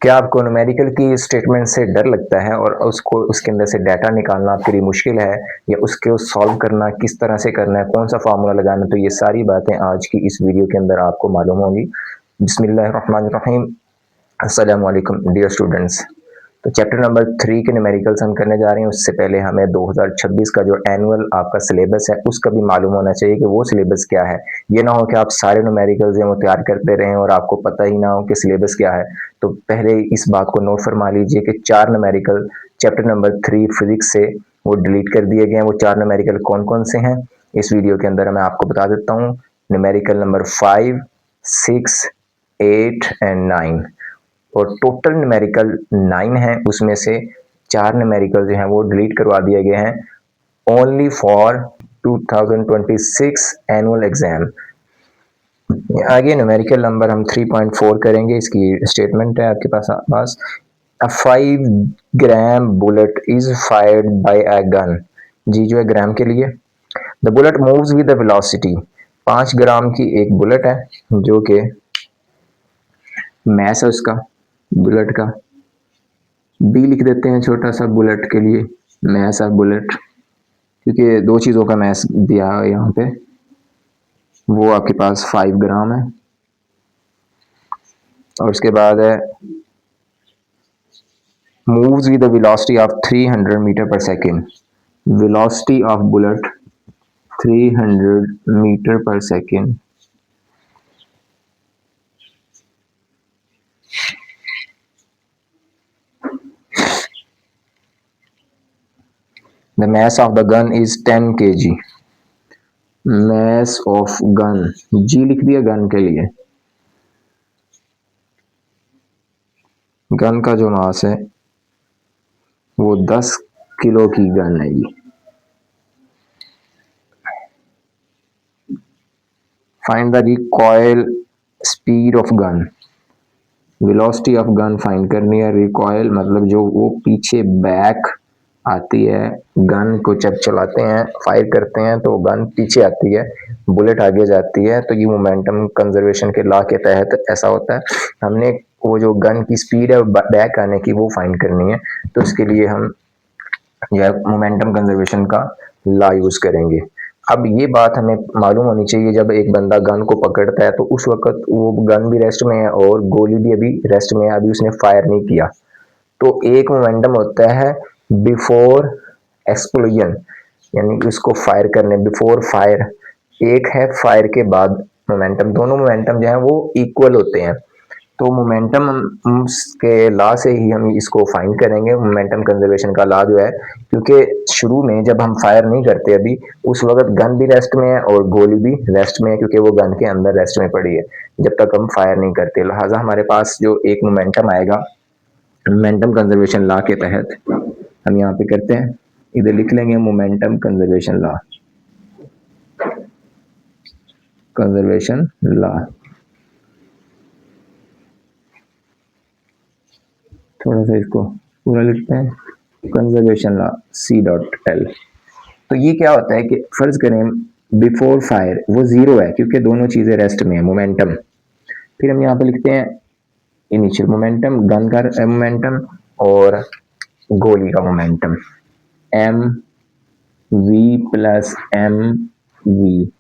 क्या आपको न्यूमेरिकल की स्टेटमेंट से डर लगता है और उसको उसके अंदर से डाटा निकालना आपके लिए मुश्किल है, या उसको सॉल्व करना किस तरह से करना है, कौन सा फार्मूला लगाना? तो ये सारी बातें आज की इस वीडियो के अंदर आपको मालूम होंगी। बिस्मिल्लाहिर्रहमानिर्रहीम। अस्सलाम वालेकुम डियर स्टूडेंट्स। तो चैप्टर नंबर 3 के न्यूमेरिकल्स हम करने जा रहे हैं। उससे पहले हमें 2026 का जो एनुअल आपका सिलेबस है उसका भी मालूम होना चाहिए कि वो सिलेबस क्या है। ये ना हो कि आप सारे न्यूमेरिकल्स हैं वो तैयार करते रहें और आपको पता ही ना हो कि सिलेबस क्या है। तो पहले इस बात को नोट फरमा लीजिए कि 4 न्यूमेरिकल चैप्टर नंबर 3 फिजिक्स से वो डिलीट कर दिए गए हैं। वो 4 न्यूमेरिकल कौन कौन से हैं इस वीडियो के अंदर मैं आपको बता देता हूँ। न्यूमेरिकल नंबर 5, 6, 8 एंड 9, और टोटल न्यूमेरिकल 9 है, उसमें से 4 न्यूमेरिकल जो हैं वो डिलीट करवा दिए गए हैं ओनली फॉर 2026 एनुअल एग्जाम। आगे न्यूमेरिकल नंबर हम 3.4 करेंगे। इसकी स्टेटमेंट है आपके पास। A 5 gram bullet is fired by a gun. जी जो है ग्राम के लिए। The bullet moves with the velocity. 5 gram की एक बुलेट है जो कि मैस है उसका बुलेट का। बी लिख देते हैं छोटा सा बुलेट के लिए, मैस ऑफ बुलेट, क्योंकि दो चीज़ों का मैस दिया है यहाँ पे। वो आपके पास 5 ग्राम है। और उसके बाद है moves with the velocity of 300 metre per second. Velocity of bullet 300 metre per second. The mass of the gun is 10 kg। mass of gun, जी लिख दिया गन के लिए। गन का जो मास है वो 10 किलो की गन है ये। Find the recoil speed of gun. Velocity of gun find करनी है। रिकॉयल मतलब जो वो पीछे बैक आती है, गन को जब चलाते हैं फायर करते हैं तो गन पीछे आती है, बुलेट आगे जाती है। तो ये मोमेंटम कंजर्वेशन के लॉ के तहत ऐसा होता है। हमने वो जो गन की स्पीड है बैक आने की वो फाइंड करनी है, तो इसके लिए हम यह मोमेंटम कंजर्वेशन का लॉ यूज करेंगे। अब ये बात हमें मालूम होनी चाहिए, जब एक बंदा गन को पकड़ता है तो उस वक्त वो गन भी रेस्ट में है और गोली भी अभी रेस्ट में है, अभी उसने फायर नहीं किया। तो एक मोमेंटम होता है बिफोर एक्सप्लोजन, यानी उसको फायर करने बिफोर फायर, एक है फायर के बाद मोमेंटम। दोनों मोमेंटम जो है वो इक्वल होते हैं। तो मोमेंटम के लॉ से ही हम इसको फाइंड करेंगे, मोमेंटम कंजर्वेशन का लॉ जो है, क्योंकि शुरू में जब हम फायर नहीं करते अभी उस वक्त गन भी रेस्ट में है और गोली भी रेस्ट में है, क्योंकि वो गन के अंदर रेस्ट में पड़ी है जब तक हम फायर नहीं करते। लिहाजा हमारे पास जो एक मोमेंटम आएगा मोमेंटम कंजर्वेशन लॉ के तहत, हम यहाँ पे करते हैं, इधर लिख लेंगे momentum conservation law. Conservation law थोड़ा सा इसको पूरा लिखते हैं, कंजर्वेशन लॉ C.L। तो ये क्या होता है कि फर्ज करें बिफोर फायर वो जीरो है क्योंकि दोनों चीजें रेस्ट में है, मोमेंटम। फिर हम यहाँ पे लिखते हैं इनिशियल मोमेंटम, गन का मोमेंटम और गोली का momentum, M V plus M V,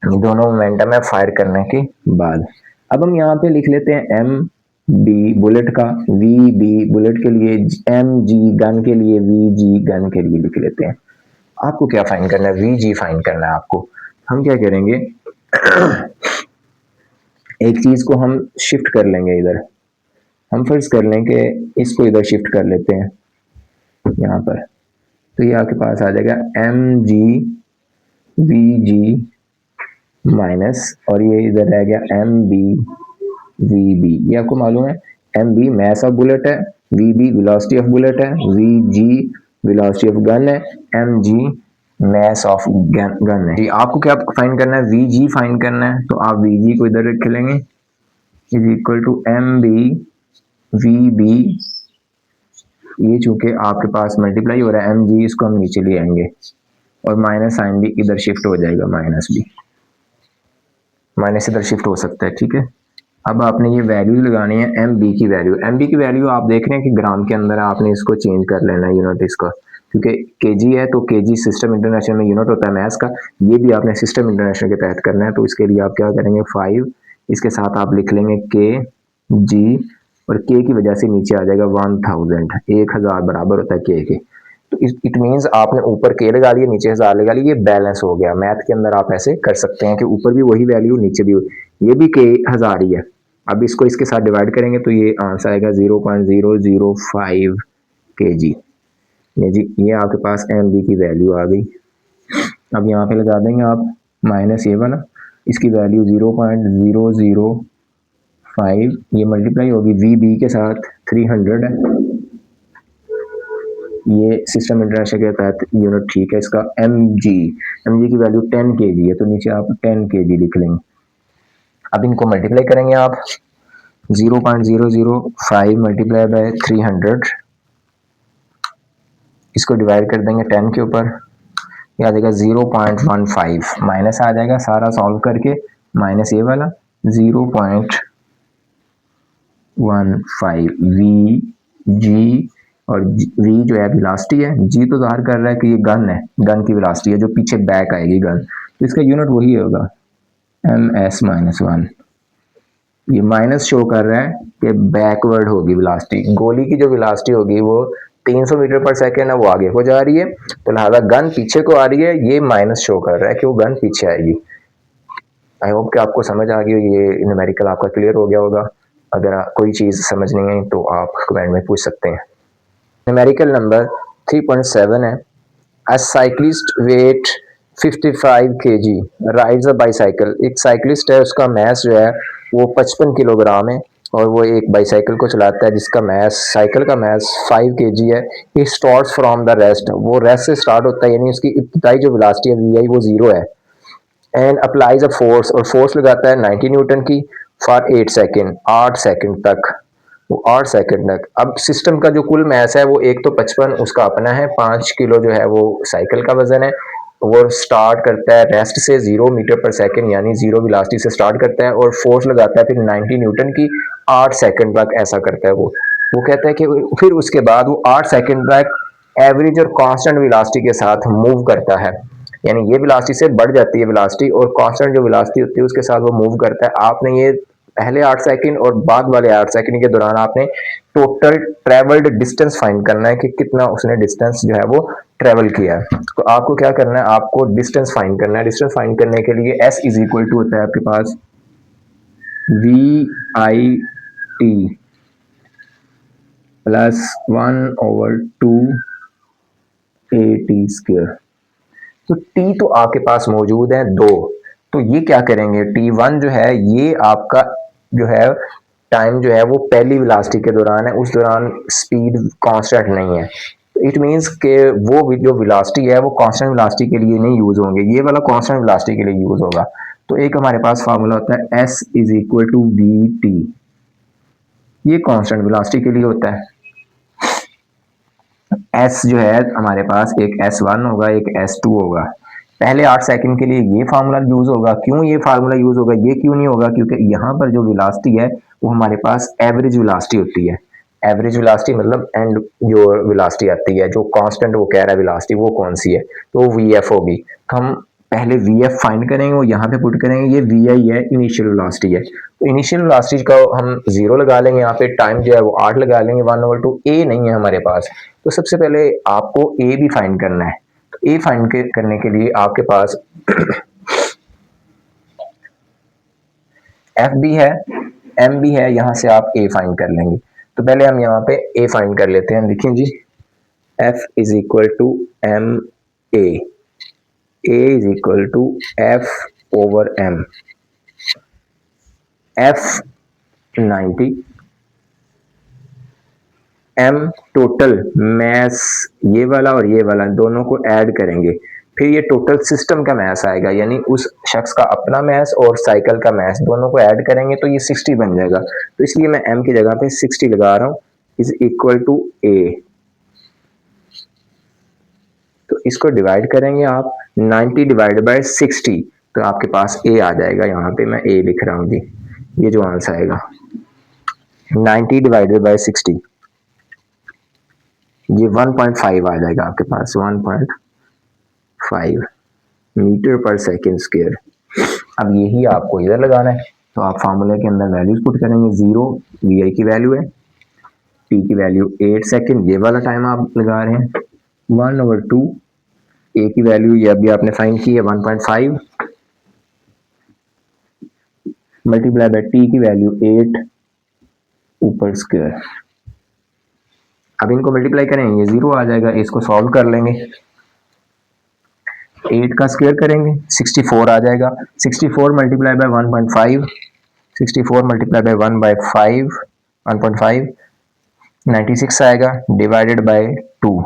दोनों मोमेंटम है फायर करने के बाद। अब हम यहाँ पे लिख लेते हैं एम बी बुलेट का, वी बी बुलेट के लिए, एम जी गन के लिए, वी जी गन के लिए लिख लेते हैं। आपको क्या फाइंड करना है? वी जी फाइंड करना है आपको। हम क्या करेंगे एक चीज को हम शिफ्ट कर लेंगे इधर। हम फर्ज कर लें कि इसको इधर शिफ्ट कर लेते हैं यहाँ पर, तो ये आपके पास आ जाएगा M G V G minus, और ये इधर रह गया एम बी वी बी। ये आपको मालूम है M B mass of bullet है, V B velocity of bullet है, V G velocity of gun है, M G mass of gun है। जी आपको क्या फाइंड करना है? वी जी फाइंड करना है। तो आप वी जी को इधर रख लेंगे is equal to M B V B. ये चूंकि आपके पास मल्टीप्लाई हो रहा है एम जी, इसको हम नीचे ले आएंगे और माइनस साइन भी इधर शिफ्ट हो जाएगा, माइनस भी, माइनस इधर शिफ्ट हो सकता है, ठीक है। अब आपने ये वैल्यूज लगानी है एम बी की वैल्यू। एम बी की वैल्यू आप देख रहे हैं कि ग्राम के अंदर आपने इसको चेंज कर लेना है यूनिट इसका, क्योंकि केजी है तो केजी सिस्टम इंटरनेशनल में यूनिट होता है मैथ्स का, ये भी आपने सिस्टम इंटरनेशनल के तहत करना है। तो इसके लिए आप क्या करेंगे 5, इसके साथ आप लिख लेंगे के जी, और के की वजह से नीचे आ जाएगा 1000, 1000 बराबर होता है के। तो इट मीन्स आपने ऊपर के लगा लिए नीचे 1000 लगा लिए, ये बैलेंस हो गया। मैथ के अंदर आप ऐसे कर सकते हैं कि ऊपर भी वही वैल्यू नीचे भी, ये भी के 1000 ही है। अब इसको इसके साथ डिवाइड करेंगे तो ये आंसर आएगा 0.005 kg। ये जी ये आपके पास एम बी की वैल्यू आ गई। अब यहाँ पे लगा देंगे आप माइनस ये वाला, इसकी वैल्यू 0.005, ये मल्टीप्लाई होगी वी बी के साथ 300 है, ये सिस्टम इंटरनेशनल के तहत यूनिट ठीक है इसका। एम जी की वैल्यू 10 kg है, तो नीचे आप 10 kg लिख लेंगे। अब इनको मल्टीप्लाई करेंगे आप 0.005 मल्टीप्लाई बाय 300, इसको डिवाइड कर देंगे 10 के ऊपर, ये आ जाएगा 0.15, माइनस आ जाएगा सारा सॉल्व करके, माइनस ये वाला 0.15 वी जी, और वी जो है वेलोसिटी है, जी तो ज़ाहिर कर रहा है कि ये गन है, गन की वेलोसिटी है जो पीछे बैक आएगी गन, तो इसका यूनिट वही होगा ms-1। ये माइनस शो कर रहा है कि बैकवर्ड होगी वेलोसिटी, गोली की जो वेलोसिटी होगी वो 300 मीटर पर सेकेंड है, वो आगे हो जा रही है, तो लिहाजा गन पीछे को आ रही है, ये माइनस शो कर रहा है कि वो गन पीछे आएगी। आई होप कि आपको समझ आ गई, ये न्यूमेरिकल आपका क्लियर हो गया होगा। अगर कोई चीज़ समझ नहीं है तो आप कमेंट में पूछ सकते हैं। न्यूमेरिकल नंबर 3.7 है। A cyclist weight 55 kg rides a bicycle। एक साइकिलिस्ट है, उसका मैस जो है वो 55 किलोग्राम है, और वो एक बाईसाइकिल को चलाता है जिसका मैस, साइकिल का मैस 5 kg है। He starts from the rest, वो रेस्ट से स्टार्ट होता है, यानी उसकी इब्तदाई जो वेलोसिटी है वी आई वो 0 है। एंड अप्लाइज अ फोर्स, और फोर्स लगाता है 90 न्यूटन की, फॉर 8 सेकेंड, 8 सेकेंड तक, वो 8 सेकंड तक। अब सिस्टम का जो कुल मैस है वो एक तो 55 उसका अपना है, 5 किलो जो है वो साइकिल का वजन है। वो स्टार्ट करता है रेस्ट से 0 मीटर पर सेकंड, यानी 0 वेलोसिटी से स्टार्ट करता है, और फोर्स लगाता है फिर 90 न्यूटन की, 8 सेकंड तक ऐसा करता है वो कहता है कि फिर उसके बाद वो 8 सेकंड तक एवरेज और कांस्टेंट वेलोसिटी के साथ मूव करता है, यानी ये वेलोसिटी से बढ़ जाती है वेलोसिटी, और कांस्टेंट जो वेलोसिटी होती है उसके साथ वो मूव करता है। आपने ये पहले 8 सेकंड और बाद वाले 8 सेकंड के दौरान आपने टोटल ट्रेवल्ड डिस्टेंस फाइंड करना है कि कितना उसने डिस्टेंस जो है वो ट्रेवल किया है। तो आपको क्या करना है, आपको डिस्टेंस फाइंड करना है। डिस्टेंस फाइंड करने के लिए s इज इक्वल टू होता है आपके पास VIT प्लस 1/2 AT स्क्वायर। तो t तो आपके पास मौजूद है 2, तो ये क्या करेंगे, t1 जो है ये आपका जो है टाइम जो है वो पहली वेलोसिटी के दौरान है, उस दौरान स्पीड कांस्टेंट नहीं है, तो इट मींस के वो जो वेलोसिटी है वो कांस्टेंट वेलोसिटी के लिए नहीं यूज होंगे, ये वाला कांस्टेंट वेलोसिटी के लिए यूज होगा। तो एक हमारे पास फार्मूला होता है s is equal to vt, ये कांस्टेंट वेलोसिटी के लिए होता है। s जो है हमारे पास एक s1 होगा, एक s2 होगा। पहले 8 सेकंड के लिए ये फार्मूला यूज होगा। क्यों ये फार्मूला यूज होगा, ये क्यों नहीं होगा, क्योंकि यहाँ पर जो वेलोसिटी है वो हमारे पास एवरेज वेलोसिटी होती है। एवरेज वेलोसिटी मतलब एंड जो वेलोसिटी आती है, जो कांस्टेंट वो कह रहा है वेलोसिटी वो कौन सी है, तो वी एफ होगी। हम पहले वी एफ फाइंड करेंगे, वो यहाँ पे पुट करेंगे, ये वी आई है, इनिशियल वेलोसिटी है, तो इनिशियल वेलोसिटी का हम 0 लगा लेंगे, यहाँ पे टाइम जो है वो 8 लगा लेंगे, 1/2 ए नहीं है हमारे पास। तो सबसे पहले आपको ए भी फाइंड करना है। तो ए फाइंड करने के लिए आपके पास एफ भी है, एम भी है, यहाँ से आप ए फाइंड कर लेंगे। तो पहले हम यहाँ पे ए फाइंड कर लेते हैं। लिखें जी, F is equal to M A is equal to F over M. F 90, M total mass ये वाला और ये वाला दोनों को ऐड करेंगे, फिर ये टोटल सिस्टम का मैस आएगा, यानी उस शख्स का अपना मैस और साइकिल का मैस दोनों को ऐड करेंगे तो ये 60 बन जाएगा। तो इसलिए मैं एम की जगह पे 60 लगा रहा हूँ, इज इक्वल टू ए। तो इसको डिवाइड करेंगे आप 90 डिवाइड बाय 60, तो आपके पास ए आ जाएगा। यहाँ पे मैं ए लिख रहा हूँ जी, ये जो आंसर आएगा 90 डिवाइडेड बाय 60, ये 1.5 आ जाएगा आपके पास, 1.5 मीटर पर सेकेंड स्क्वायर। अब यही आपको इधर लगाना है, तो आप फार्मूला के अंदर वैल्यूज पुट करेंगे। 0 वी आई की वैल्यू है, टी की वैल्यू 8 सेकेंड, ये वाला टाइम आप लगा रहे हैं, 1/2 ए की वैल्यू ये अभी आपने फाइंड की है 1.5 मल्टीप्लाई बाय टी की वैल्यू 8 ऊपर स्क्वायर। अब इनको मल्टीप्लाई करेंगे, ये 0 आ जाएगा, इसको सॉल्व कर लेंगे, 8 का स्क्वायर करेंगे 64 आ जाएगा, 64 मल्टीप्लाई बाय 1.5, 64 मल्टीप्लाई बाय 1/5 96 आएगा, डिवाइडेड बाय 2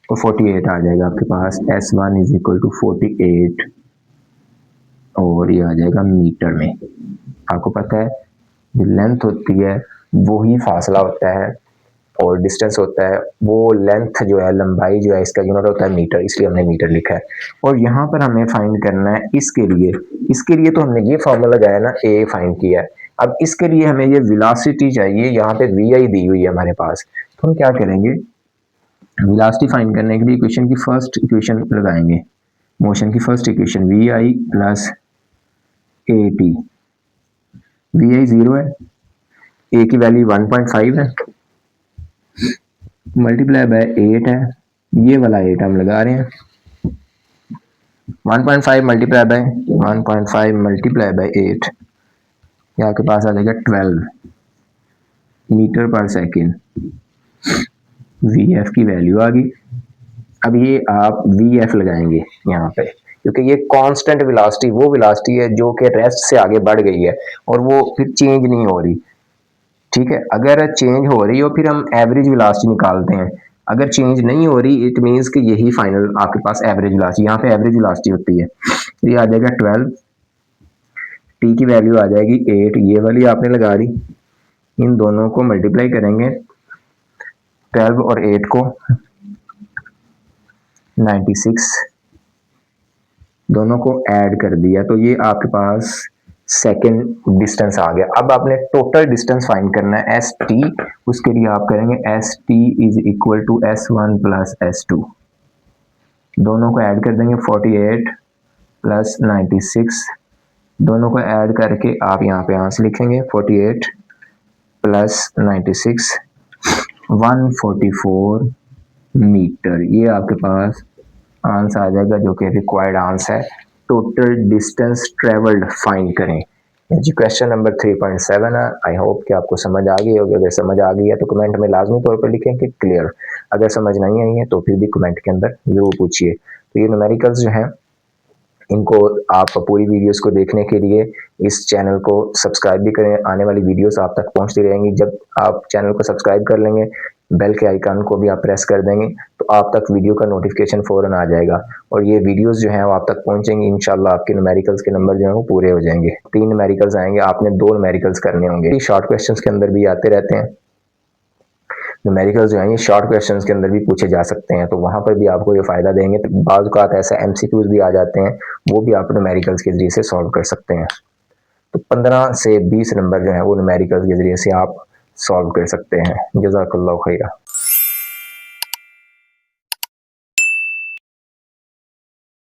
तो 48 आ जाएगा आपके पास। S1 इज इक्वल टू 48 और ये आ जाएगा मीटर में। आपको पता है जो लेंथ होती है वो ही फासला होता है और डिस्टेंस होता है, वो लेंथ जो है, लंबाई जो है, इसका यूनिट होता है मीटर, इसलिए हमने मीटर लिखा है। और यहाँ पर हमें फाइंड करना है इसके लिए तो हमने ये फॉर्मूला लगाया ना, ए फाइंड किया है। अब इसके लिए हमें ये वेलोसिटी चाहिए, यहाँ पे वी आई दी हुई है हमारे पास, तो हम क्या करेंगे, वेलोसिटी फाइंड करने के लिए इक्वेशन की फर्स्ट इक्वेशन लगाएंगे, मोशन की first equation V I plus A T. V I 0 है, ए की वैल्यू 1.5 है, मल्टीप्लाई बाय 8 है, ये वाला 8 हम लगा रहे हैं, 1.5 मल्टीप्लाई बाय 8, ये आपके पास आ जाएगा 12 metre per second. V F की वैल्यू आ गई। अब ये आप वी एफ लगाएंगे यहाँ पे, क्योंकि ये कांस्टेंट वेलोसिटी वो वेलोसिटी है जो कि रेस्ट से आगे बढ़ गई है और वो फिर चेंज नहीं हो रही, ठीक है। अगर चेंज हो रही हो फिर हम एवरेज वेलोसिटी निकालते हैं, अगर चेंज नहीं हो रही इट मीन्स कि यही फाइनल आपके पास एवरेज वेलोसिटी, यहाँ पे एवरेज वेलोसिटी होती है। तो ये आ जाएगा 12, टी की वैल्यू आ जाएगी 8, ये वाली आपने लगा दी, इन दोनों को मल्टीप्लाई करेंगे 12 और 8 को 96, दोनों को ऐड कर दिया तो ये आपके पास सेकेंड डिस्टेंस आ गया। अब आपने टोटल डिस्टेंस फाइंड करना है एस टी, उसके लिए आप करेंगे S T is equal to S1 plus S2, दोनों को ऐड कर देंगे 48 प्लस 96, दोनों को ऐड करके आप यहाँ पे आंसर लिखेंगे 48 प्लस 96 144 मीटर, ये आपके पास आंसर आ जाएगा जो कि रिक्वायर्ड आंसर है। टोटल डिस्टेंस ट्रेवल्ड फाइंड करें। जी क्वेश्चन नंबर 3.7 है। आई होप कि आपको समझ आ गई होगी, अगर समझ आ गई है तो कमेंट में लाजमी तौर पर लिखें कि क्लियर, अगर समझ नहीं आई है तो फिर भी कमेंट के अंदर जरूर पूछिए। तो ये न्यूमेरिकल्स जो हैं इनको आप पूरी वीडियोस को देखने के लिए इस चैनल को सब्सक्राइब भी करें, आने वाली वीडियोस आप तक पहुंचती रहेंगी। जब आप चैनल को सब्सक्राइब कर लेंगे, बेल के आइकन को भी आप प्रेस कर देंगे तो आप तक वीडियो का नोटिफिकेशन फ़ौरन आ जाएगा और ये वीडियोस जो हैं वो आप तक पहुंचेंगी। इंशाल्लाह आपके न्यूमेरिकल्स के नंबर जो हैं वो पूरे हो जाएंगे। 3 न्यूमेरिकल्स आएंगे, आपने 2 न्यूमेरिकल्स करने होंगे। शॉर्ट क्वेश्चंस के अंदर भी आते रहते हैं न्यूमेरिकल्स जो हैं, ये शॉर्ट क्वेश्चंस के अंदर भी पूछे जा सकते हैं, तो वहाँ पर भी आपको ये फ़ायदा देंगे। तो बाज़ औक़ात ऐसा MCQs भी आ जाते हैं, वो भी आप न्यूमेरिकल्स के ज़रिए से सॉल्व कर सकते हैं। तो 15 से 20 नंबर जो है वो न्यूमेरिकल्स के ज़रिए से आप सॉल्व कर सकते हैं। जज़ाकल्लाहु खैरा।